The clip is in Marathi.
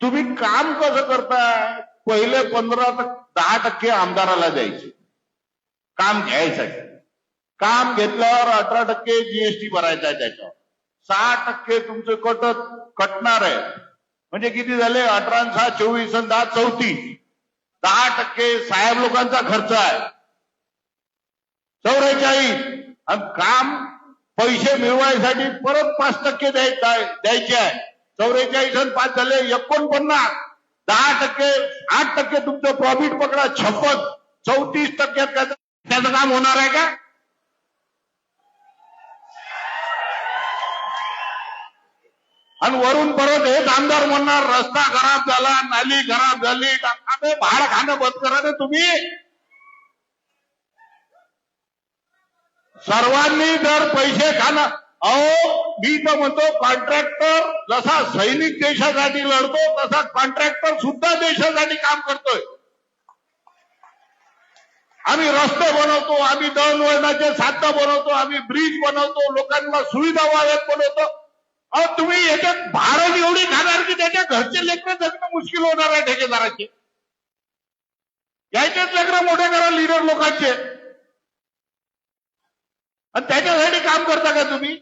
तुम्ही काम कसं करताय? पहिले 10% आमदाराला द्यायचे काम घ्यायसाठी. काम घेतल्यावर 18% जीएसटी भरायचा आहे, त्याच्यावर 6% तुमचं कटणार आहे. म्हणजे किती झाले? 18 आणि 6 24 आणि 10 34. 10% साहेब लोकांचा खर्च आहे. 44. आणि काम पैसे मिळवायसाठी परत 5% द्यायचे आहे. 44 आणि 5 झाले 49. 10%, 8% तुमचं प्रॉफिट पकडा 56. 34% त्याचं काम होणार आहे का? आणि वरून परत हेच आमदार म्हणणार रस्ता खराब झाला, नाली खराब झाली. अबे भाडं खाणं बंद करा रे तुम्ही. सर्वांनी जर पैसे खाणं, अहो मी तर म्हणतो कॉन्ट्रॅक्टर जसा सैनिक देशासाठी लढतो तसा कॉन्ट्रॅक्टर सुद्धा देशासाठी काम करतोय. आम्ही रस्ते बनवतो, आम्ही दळणवळणाचे साधनं बनवतो, आम्ही ब्रिज बनवतो, लोकांना सुविधा व्हाव्यात बनवतो. अहो तुम्ही याच्यात भाडं एवढी खाणार की त्याच्या घरचे लेकरं जगणं मुश्किल होणार आहे ठेकेदाराचे. यायचेच लेकरं मोठे करा लीडर लोकांचे, आणि त्याच्यासाठी काम करता का तुम्ही?